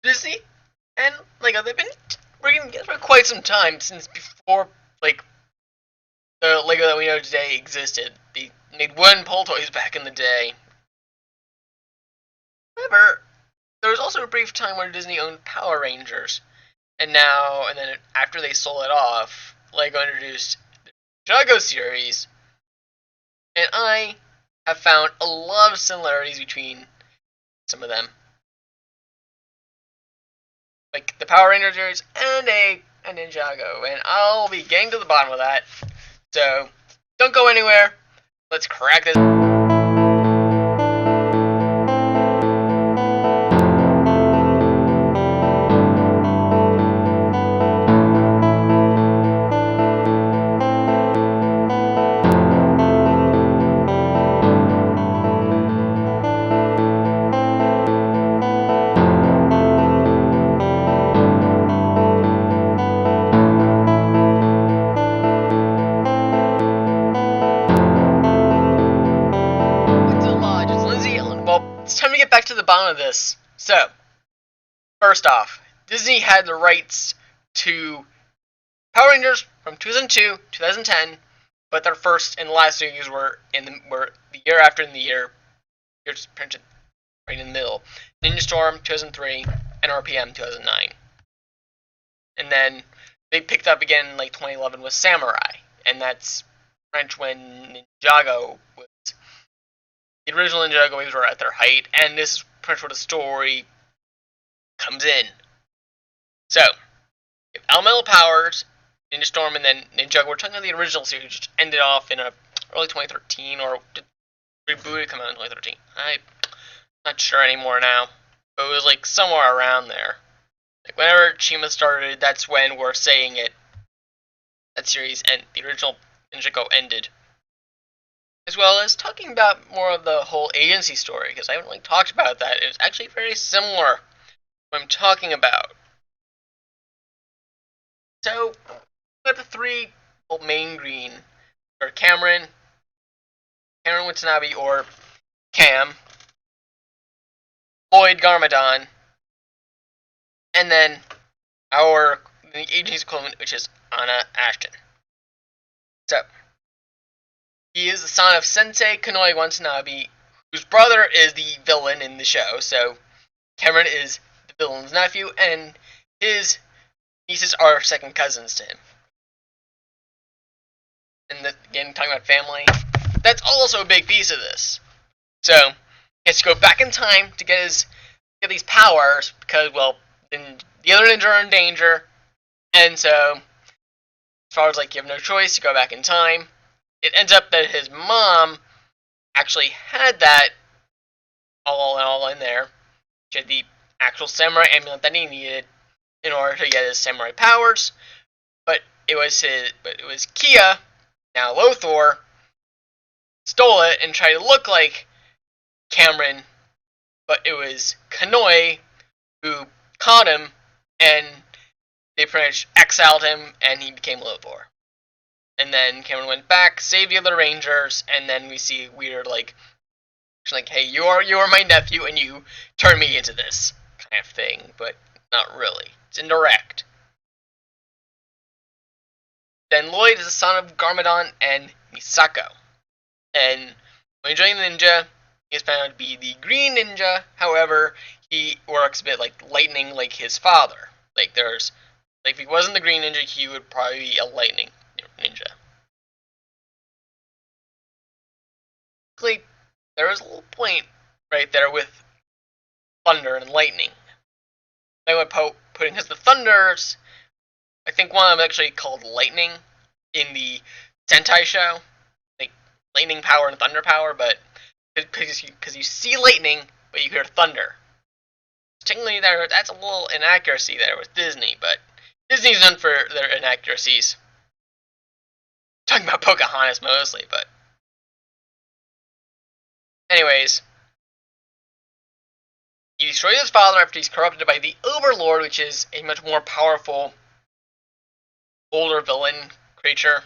Disney and Lego, they've been working together for quite some time, since before the Lego that we know today existed. They made wooden pull toys back in the day. However, there was also a brief time where Disney owned Power Rangers, and then after they sold it off, Lego introduced the Ninjago series, and I have found a lot of similarities between some of them, like the Power Rangers series and a Ninjago, and I'll be getting to the bottom of that. So don't go anywhere. Let's crack this. It's Lindsay Yale. Well, it's time to get back to the bottom of this. So, first off, Disney had the rights to Power Rangers from 2002, 2010, but their first and last series were the year after, in the year just printed right in the middle. Ninja Storm 2003 and RPM 2009, and then they picked up again in like 2011 with Samurai, and that's French when Ninjago was the original Ninjago waves were at their height, and this is pretty much where the story comes in. So, you have elemental powers, Ninja Storm, and then Ninjago. We're talking about the original series, which ended off in early 2013, or did rebooted come out in 2013? I'm not sure anymore now, but it was like somewhere around there. Like whenever Chima started, that's when we're saying it. That series and the original Ninjago ended. As well as talking about more of the whole agency story, because I haven't really talked about that. It's actually very similar to what I'm talking about. So, we have the three main green, or Cameron Watanabe, or Cam, Lloyd Garmadon, and then the agency's equivalent, which is Anna Ashton. So, he is the son of Sensei Kanoi Watanabe, whose brother is the villain in the show. So, Cameron is the villain's nephew, and his nieces are second cousins to him. And again, talking about family, that's also a big piece of this. So, he has to go back in time to get these powers, because, well, then the other ninja are in danger, and so, as far as like you have no choice, you go back in time. It ends up that his mom actually had that all in there. She had the actual samurai amulet that he needed in order to get his samurai powers, but it was Kia, now Lothor, stole it and tried to look like Cameron, but it was Kanoi who caught him, and they pretty much exiled him, and he became Lothor. And then Cameron went back, saved the other Rangers, and then we see weird like, hey, you are my nephew, and you turned me into this kind of thing, but not really. It's indirect. Then Lloyd is the son of Garmadon and Misako, and when joining the ninja, he is found out to be the Green Ninja. However, he works a bit like lightning, like his father. If he wasn't the Green Ninja, he would probably be a lightning ninja. There was a little point right there with thunder and lightning. They would putting as the thunders. I think one of them actually called lightning in the Sentai show, like lightning power and thunder power, but because you see lightning, but you hear thunder. Technically, that's a little inaccuracy there with Disney, but Disney's known for their inaccuracies. Talking about Pocahontas mostly, but anyways, he destroys his father after he's corrupted by the Overlord, which is a much more powerful, older villain creature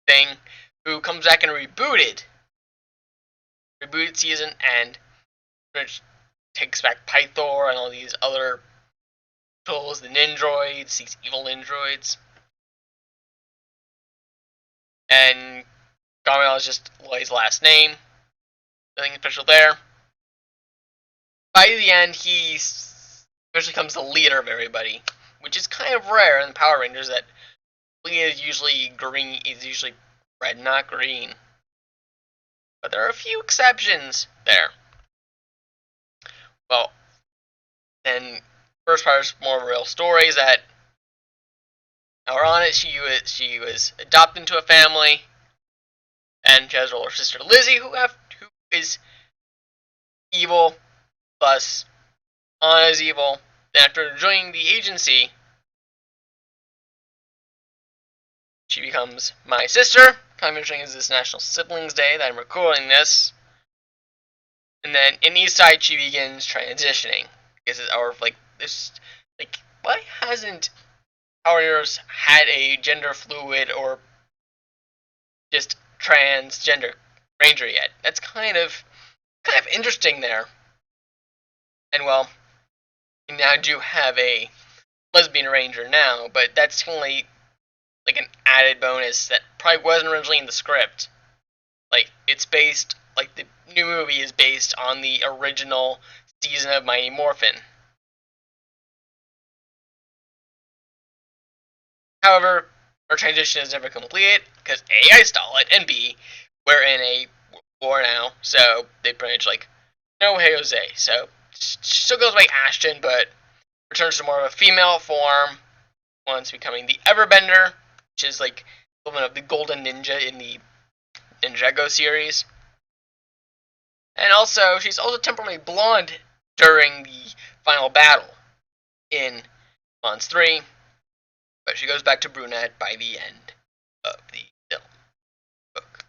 thing, who comes back in a rebooted season and takes back Pythor and all these other controls the Ninjroids, these evil Ninjroids. And Gabriel is just Lloyd's last name. Nothing special there. By the end, he eventually becomes the leader of everybody, which is kind of rare in the Power Rangers. That Lee is usually green, is usually red, not green. But there are a few exceptions there. Well, then first part is more real stories that are on it. She was adopted into a family, and she has her older sister Lizzie, who is evil, plus Anna's evil. Then after joining the agency, she becomes my sister. Convention is this National Siblings Day that I'm recording this. And then in Eastside, she begins transitioning. Because why hasn't Power Rangers had a gender fluid or just transgender ranger yet? That's kind of interesting there. And well, we now do have a lesbian ranger now, but that's only like an added bonus that probably wasn't originally in the script. Like, it's based, like, the new movie is based on the original season of Mighty Morphin. However, our transition is never completed, because A, I stall it, and B, we're in a war now, so they pretty much, like, no hey Jose. So, still goes by Ashton, but returns to more of a female form, once becoming the Everbender, which is, like, equivalent of the Golden Ninja in the Ninjago series. And also, she's also temporarily blonde during the final battle in Mons 3, but she goes back to brunette by the end of the film book.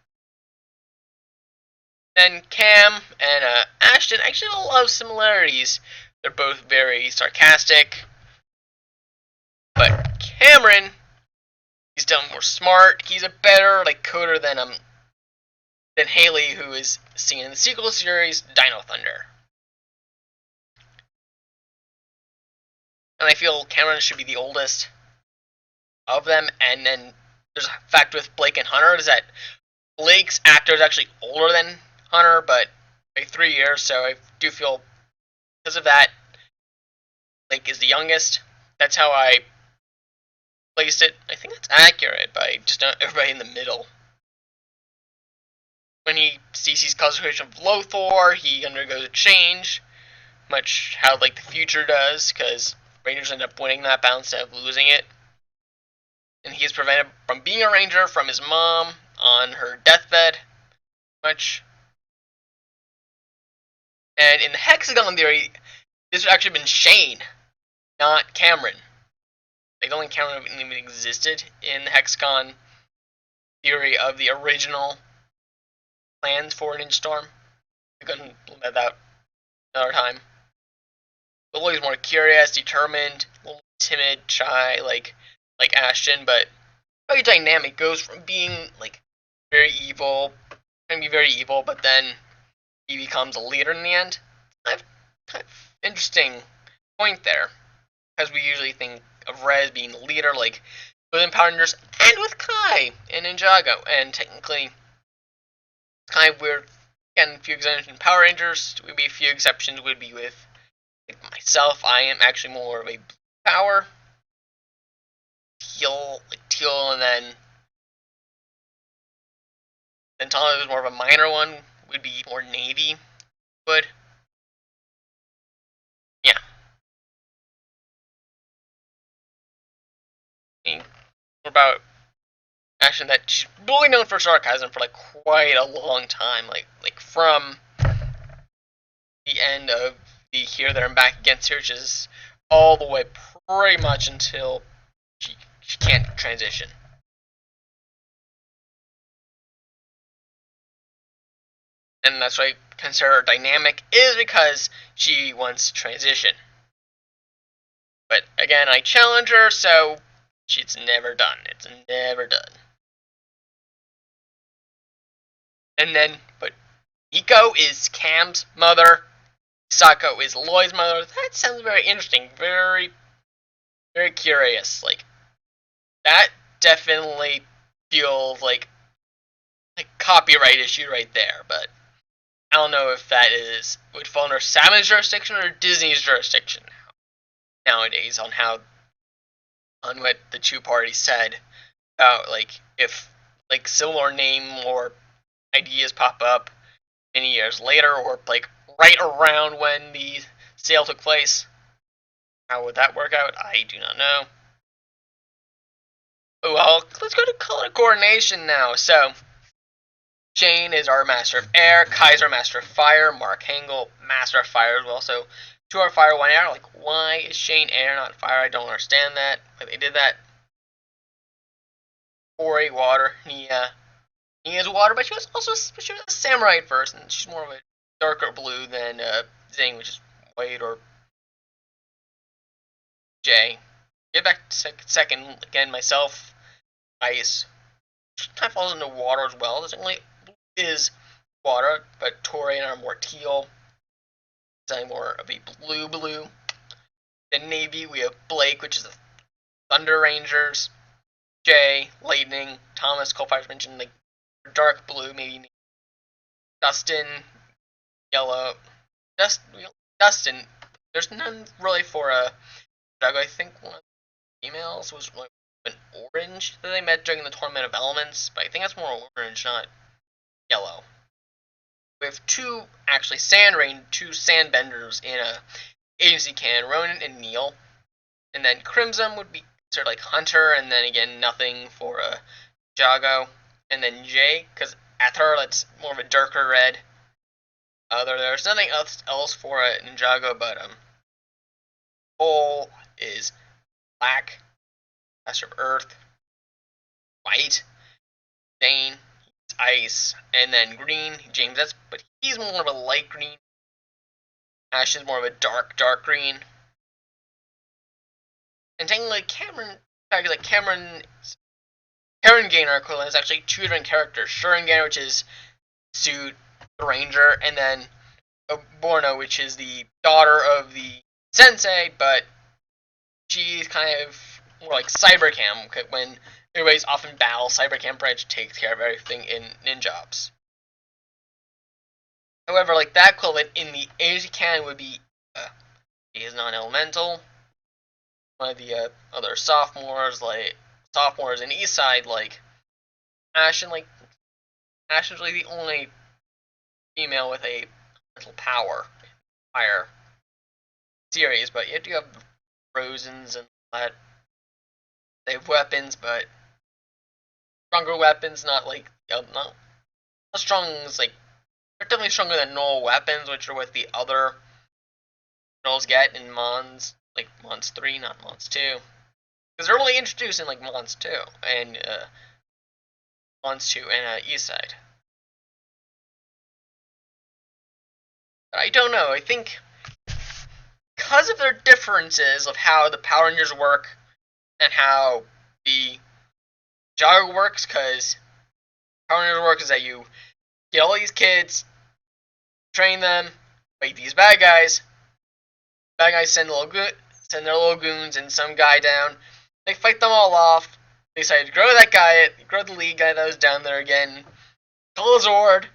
Then Cam and Ashton actually have a lot of similarities. They're both very sarcastic, but Cameron, he's done more smart. He's a better coder than Haley, who is seen in the sequel series, Dino Thunder. And I feel Cameron should be the oldest of them. And then there's a fact with Blake and Hunter is that Blake's actor is actually older than Hunter, but by 3 years. So I do feel because of that, Blake is the youngest. That's how I placed it. I think that's accurate, but I just don't everybody in the middle. When he sees his concentration of Lothor, he undergoes a change, much how the future does, because Rangers end up winning that battle instead of losing it. And he is prevented from being a Ranger from his mom on her deathbed, much. And in the Hexagon theory, this would actually been Shane, not Cameron. I don't think Cameron even existed in the Hexagon theory of the original plans for Ninja Storm. We couldn't let that out another time. But Lloyd's more curious, determined, a little timid, shy, like Ashton, but very dynamic. Goes from being very evil, can be very evil, but then he becomes a leader in the end. Kind of interesting point there, because we usually think of Rez being the leader, within Power Rangers and with Kai in Ninjago, and technically kind of weird. Again, a few exceptions in Power Rangers. Would be a few exceptions. Would be with myself. I am actually more of a blue power, teal, and then Tana is more of a minor one. Would be more navy. Would yeah. More about action that she's really known for sarcasm for quite a long time, from the end of the Here, There, and Back Again series all the way pretty much until she can't transition. And that's why I consider her dynamic, is because she wants to transition. But again, I challenge her, so it's never done. It's never done. And then, but Nico is Cam's mother. Sako is Lloyd's mother. That sounds very interesting. Very very curious. Like, that definitely feels like copyright issue right there, but I don't know if that would fall under Salmon's jurisdiction or Disney's jurisdiction nowadays on what the two parties said about like if like similar name or ideas pop up many years later or like right around when the sale took place. How would that work out? I do not know. Well, let's go to color coordination now. So, Shane is our Master of Air, Kaiser Master of Fire, Mark Hangel Master of Fire as well. So, 2 are Fire, 1 Air. Like, why is Shane Air, not Fire? I don't understand that. But they did that. Ori, Water, Nia. Nia's Water, but she was a Samurai at first, and she's more of a darker blue than Zing, which is white or J. Get back to second again. Myself, Ice. Kind of falls into water as well. There's only is water, but Tori and are more teal. It's more of a blue. Then Navy, we have Blake, which is the Thunder Rangers. Jay, Lightning. Thomas, Coalfire's mentioned like dark blue, maybe. Dustin, yellow. Dustin. There's none really for a Ninjago. I think one of the females was like an orange that they met during the Tournament of Elements, but I think that's more orange, not yellow. We have two sandbenders in a agency can, Ronan and Neil. And then Crimson would be considered like Hunter, and then again nothing for a Jago. And then Jay, because Aether, that's more of a darker red. There's nothing else for a Ninjago, but Cole is black, Master of Earth, white, Zane, ice, and then green, James, but he's more of a light green. Ash is more of a dark green. And technically Cameron Gainer equivalent is actually 2 different characters. Shuren Gainer, which is Suit, the Ranger, and then Borno, which is the daughter of the Sensei, but she's kind of more like Cybercam. When everybody's off in battle, Cybercam Bridge takes care of everything in Ninjobs. However, like that equivalent in the agency canon would be he is non-elemental. One of the other sophomores in East Side, like Ash, and like Ash is really the only female with a little power in the Fire series, but yet you have Rosens and that. They have weapons, but stronger weapons, not as strong as like they're definitely stronger than normal weapons, which are what the other girls get in Mons, like Mons 3, not Mons 2. Because they're only introduced in like Mons 2 and Mons 2 and East Side. But I don't know. I think because of their differences of how the Power Rangers work and how the Jago works, because Power Rangers works is that you get all these kids, train them, fight these bad guys. Bad guys send their little goons and some guy down. They fight them all off. They decide to grow the lead guy that was down there again. Call the Zord.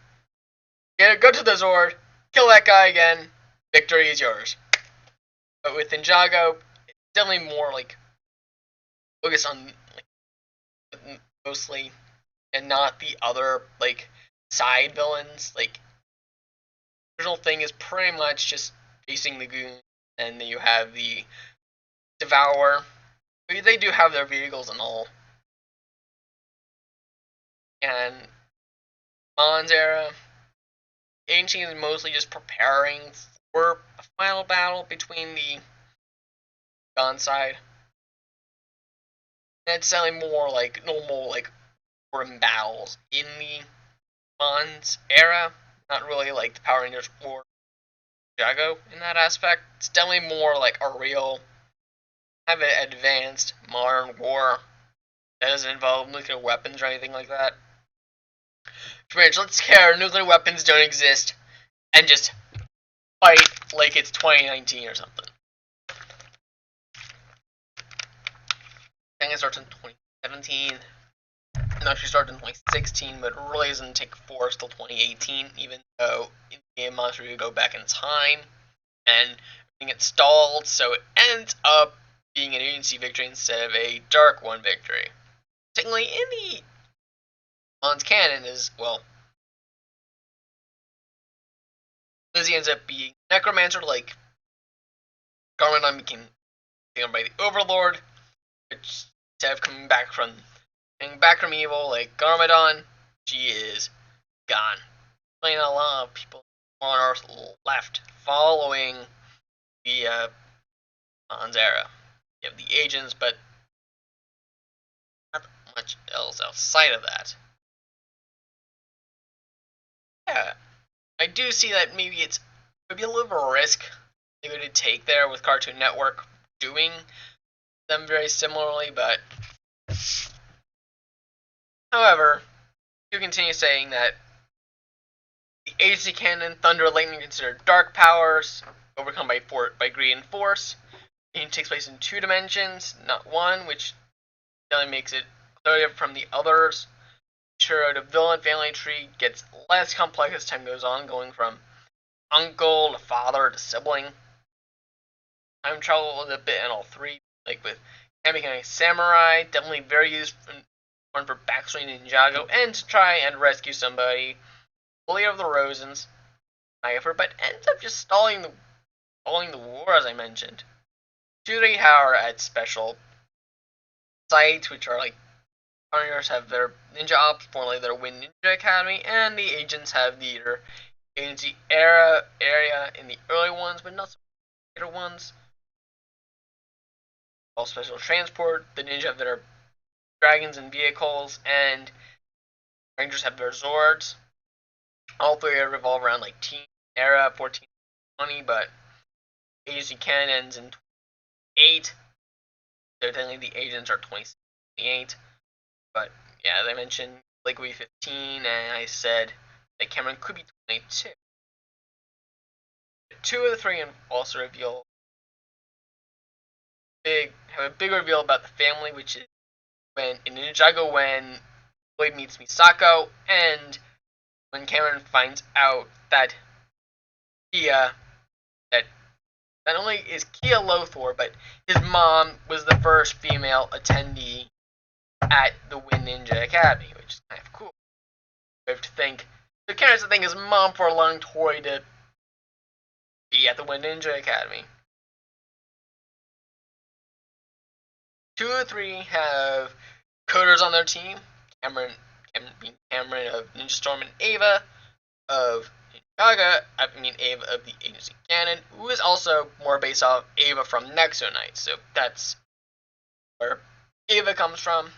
Go to the Zord. Kill that guy again. Victory is yours. But with Ninjago, it's definitely more like focused on like mostly, and not the other like side villains. Like the original thing is pretty much just facing the goon, and then you have the Devourer. They do have their vehicles and all. And Mons era, Ancient is mostly just preparing for a final battle between the Gon side. And it's selling more like normal like Grim battles in the Mons era, not really like the Power Rangers or Jago in that aspect. It's definitely more like a real, have an advanced modern war that doesn't involve nuclear weapons or anything like that. Let's care nuclear weapons don't exist and just fight like it's 2019 or something. think it starts in 2017. No, actually started in 2016, but it really doesn't take force till 2018, even though in the game monster you go back in time, and everything gets stalled, so it ends up being an agency victory instead of a dark one victory. Technically, in the Mon's canon is, well, Lizzie ends up being necromancer, like Garmadon became taken by the Overlord, which instead of coming back from evil like Garmadon, she is gone. Playing a lot of people on Earth left following the Mon's era. You have the agents, but not much else outside of that. Yeah, I do see that maybe it's maybe a little bit of a risk they would take there with Cartoon Network doing them very similarly, but however, you continue saying that the agency canon, thunder, lightning considered dark powers, overcome by greed and force. It takes place in 2 dimensions, not 1, which definitely makes it clearly different from the others. Sure, the villain family tree gets less complex as time goes on, going from uncle to father to sibling. Time travel is a bit in all 3, like with Ken becoming a samurai, definitely very used one for backstory Ninjago, and to try and rescue somebody, bully of the Rosens, but ends up just stalling the war, as I mentioned. 2-3 are at special sites, which are like Pioneers have their ninja ops, formerly their Wind Ninja Academy, and the agents have their agency area in the early ones, but not so later ones. All special transport, the ninja have their dragons and vehicles, and Rangers have their Zords. All 3 revolve around like teen era, 14, 20, but agency canon ends in 28. So technically the agents are 28. But yeah, as I mentioned, Blake will be 15, and I said that Cameron could be 22. 2 of the 3 also reveal have a big reveal about the family, which is when in Ninjago when Blade meets Misako, and when Cameron finds out that Kia, that not only is Kia Lothor, but his mom was the first female attendee at the Wind Ninja Academy, which is kind of cool. We have to think. So Cameron has to thank his mom for allowing Tori to be at the Wind Ninja Academy. 2 of the 3 have coders on their team. Cameron of Ninja Storm and Ava of Ninjago. Ava of the Agency Canon, who is also more based off Ava from Nexo Knights. So that's where Ava comes from.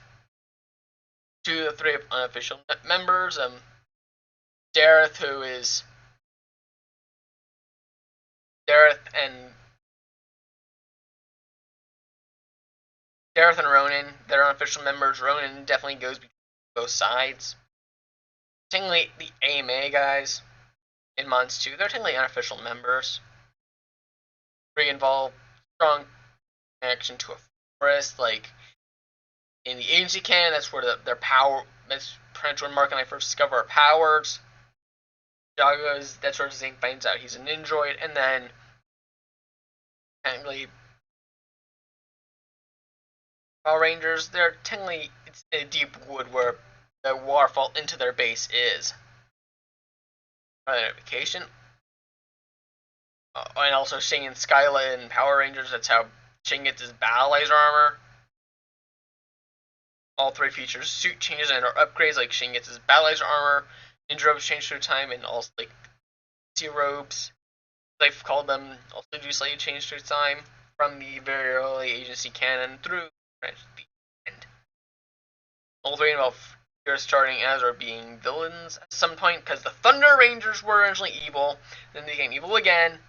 2 of the 3 of unofficial members. Dareth, who is Dareth and Ronan, they're unofficial members. Ronan definitely goes between both sides. Technically, the AMA guys in Mons 2, they're technically unofficial members. 3 involve strong connection to a forest, like in the agency canon, that's where their power, that's pretty much when Mark and I first discover our powers. Jago's, that's where Zane finds out he's a ninjoid, and then technically Power Rangers, they're technically, it's in a deep wood where the waterfall into their base is. Identification. And also Shane and Skyla and Power Rangers, that's how Shane gets his battle laser armor. All 3 features suit changes and or upgrades, like Shane gets his battle laser armor, ninja robes change through time, and also like robes. They've called them also do slightly change through time from the very early agency canon through the end. All 3 involve starting as or being villains at some point, because the Thunder Rangers were originally evil, then they became evil again,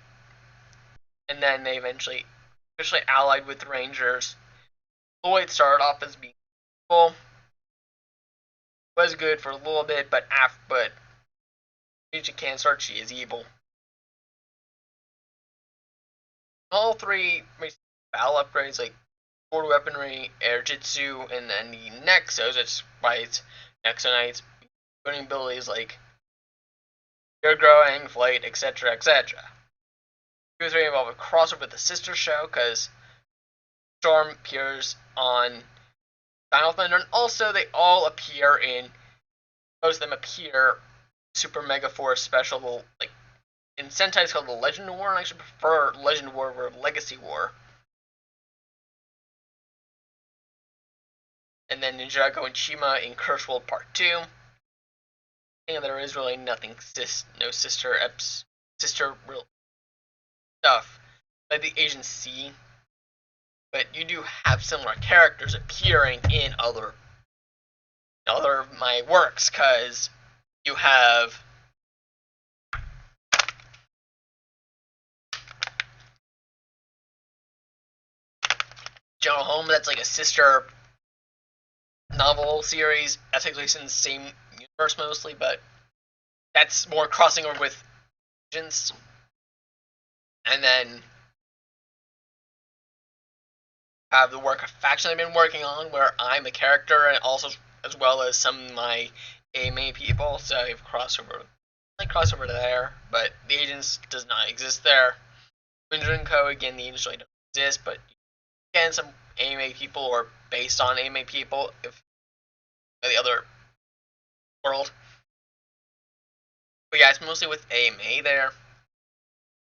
and then they eventually officially allied with the Rangers. Lloyd started off as being evil, was good for a little bit, but Agent Can start, she is evil. All 3 battle upgrades, like sword weaponry, air jitsu, and then the Nexos, it's why it's Nexonites, learning abilities like air growing, flight, etc., etc. 2 and 3 involve a crossover with the sister show, because Storm appears on Final Thunder, and also they all appear in, most of them appear Super Mega Force Special, like, in Sentai it's called the Legend War, and I actually prefer Legend War over Legacy War. And then Ninjago and Chima in Curse World Part 2. And there is really nothing, no sister real stuff like the Asian Sea. But you do have similar characters appearing in other of my works, because you have General Home, that's like a sister novel series that takes place in the same universe mostly, but that's more crossing over with agents. And then have the work of faction I've been working on, where I'm a character, and also as well as some of my AMA people. So I have crossover there, but the agents does not exist there. Rangernine again, the agents really don't exist, but again, some AMA people or based on AMA people, if the other world. But yeah, it's mostly with AMA there.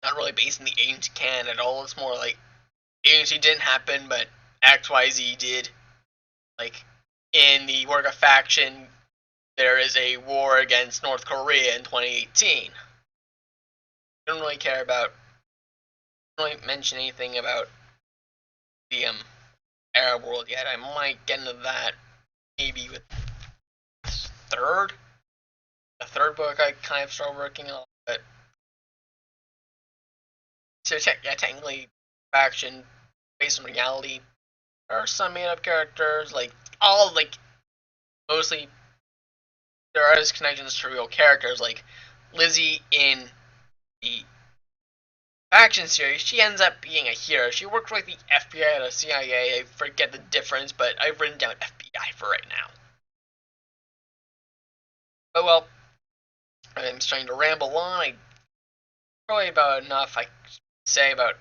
Not really based in the agency canon at all. It's more like agency didn't happen, but XYZ did. Like in the work of faction, there is a war against North Korea in 2018. Don't really care about. Don't really mention anything about the Arab world yet. I might get into that maybe with the third book I kind of start working on. But so yeah, technically, faction based on reality. There are some made up characters, like all like mostly there are connections to real characters, like Lizzie in the faction series. She ends up being a hero. She worked for like the FBI or the CIA. I forget the difference, but I've written down FBI for right now. But well, I'm starting to ramble on. I probably about enough I say about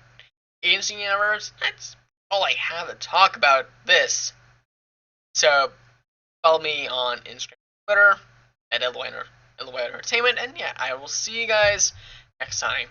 Agency Universe. That's all I have to talk about this. So follow me on Instagram, Twitter at LY Entertainment, and yeah, I will see you guys next time.